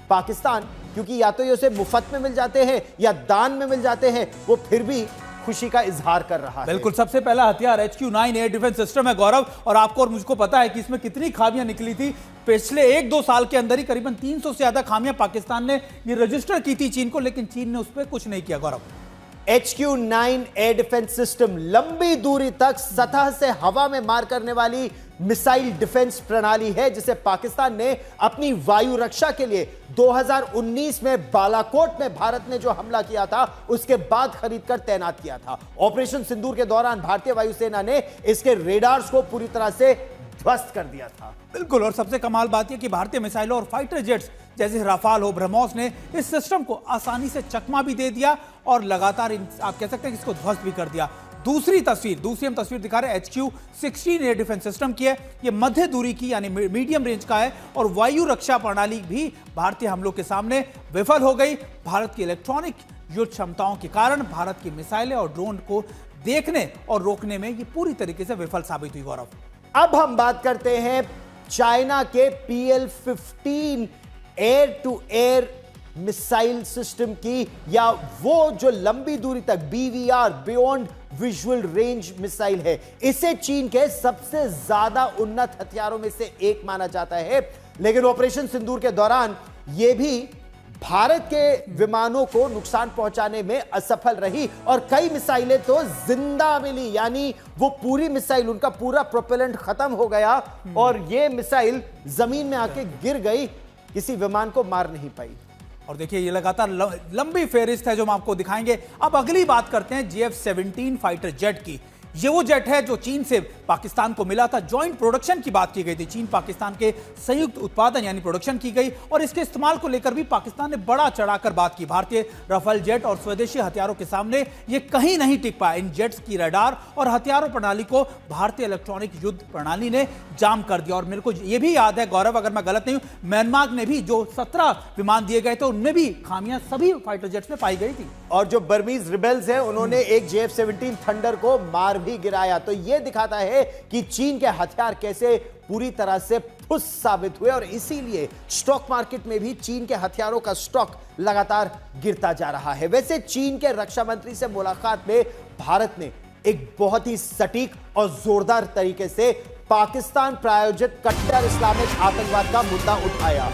पाकिस्तान, क्योंकि या तो ये उसे मुफ्त में मिल जाते हैं या दान में मिल जाते हैं, वो फिर भी खुशी का इजहार कर रहा है। बिल्कुल, सबसे पहला हथियार HQ-9 एयर डिफेंस सिस्टम है गौरव, और आपको और मुझको पता है कि इसमें कितनी खामियां निकली थी। पिछले 1-2 साल के अंदर ही करीबन 300 से ज्यादा खामियां पाकिस्तान ने ये रजिस्टर की थी चीन को, लेकिन चीन ने उस पर कुछ नहीं किया गौरव। HQ-9 एयर डिफेंस सिस्टम लंबी दूरी तक सतह से हवा में मार करने वाली मिसाइल डिफेंस प्रणाली है, जिसे पाकिस्तान ने अपनी वायु रक्षा के लिए 2019 में बालाकोट में भारत ने जो हमला किया था उसके बाद खरीदकर तैनात किया था। ऑपरेशन सिंदूर के दौरान भारतीय वायुसेना ने इसके रेडार्स को पूरी तरह से ध्वस्त कर दिया था। बिल्कुल, और सबसे कमाल बात यह कि भारतीय मिसाइलों और फाइटर जेट्स जैसे राफाल हो, ब्रह्मोस ने इस सिस्टम को आसानी से चकमा भी दे दिया और लगातार आप कह सकते हैं कि इसको ध्वस्त भी कर दिया। दूसरी हम तस्वीर दिखा रहे हैं HQ-16 एयर डिफेंस सिस्टम की है। ये मध्य दूरी की यानी मीडियम रेंज का है, और वायु रक्षा प्रणाली भी भारतीय हमलों के सामने विफल हो गई। भारत की इलेक्ट्रॉनिक युद्ध क्षमताओं के कारण भारत की मिसाइलें और ड्रोन को देखने और रोकने में ये पूरी तरीके से विफल साबित हुई गौरव। अब हम बात करते हैं चाइना के PL-15 air to air missile system की, या वो जो लंबी दूरी तक BVR beyond visual range missile है। इसे चीन के सबसे ज्यादा उन्नत हथियारों में से एक माना जाता है, लेकिन ऑपरेशन सिंदूर के दौरान यह भी भारत के विमानों को नुकसान पहुंचाने में असफल रही, और कई मिसाइलें तो जिंदा मिली, यानी वो पूरी मिसाइल, उनका पूरा प्रोपेलेंट खत्म हो गया और ये मिसाइल जमीन में आके गिर गई, किसी विमान को मार नहीं पाई। और देखिए, ये लगातार लंबी फेहरिस्त है जो हम आपको दिखाएंगे। अब अगली बात करते हैं JF-17 फाइटर जेट की। ये वो जेट है जो चीन से पाकिस्तान को मिला था। जॉइंट प्रोडक्शन की बात की गई थी, चीन पाकिस्तान के संयुक्त उत्पादन यानी प्रोडक्शन की गई, और इसके इस्तेमाल को लेकर भी पाकिस्तान ने बड़ा चढ़ाकर बात की। भारतीय राफेल जेट और स्वदेशी हथियारों के सामने ये कहीं नहीं टिक पाया। इन जेट्स की रडार और हथियारों प्रणाली को भारतीय इलेक्ट्रॉनिक युद्ध प्रणाली ने जाम कर दिया। और मेरे को ये भी याद है गौरव, अगर मैं गलत नहीं हूं, म्यांमार ने भी जो 17 विमान दिए गए थे उनमें भी खामियां सभी फाइटर जेट्स में पाई गई थी। और जो बर्मीज रिबेल्स हैं उन्होंने एक JF-17 थंडर को मार भी गिराया। तो यह दिखाता है कि चीन के हथियार कैसे पूरी तरह से फुस साबित हुए, और इसीलिए स्टॉक मार्केट में भी चीन के हथियारों का स्टॉक लगातार गिरता जा रहा है। वैसे चीन के रक्षा मंत्री से मुलाकात में भारत ने एक बहुत ही सटीक और जोरदार तरीके से पाकिस्तान प्रायोजित कट्टर इस्लामिक आतंकवाद का मुद्दा उठाया।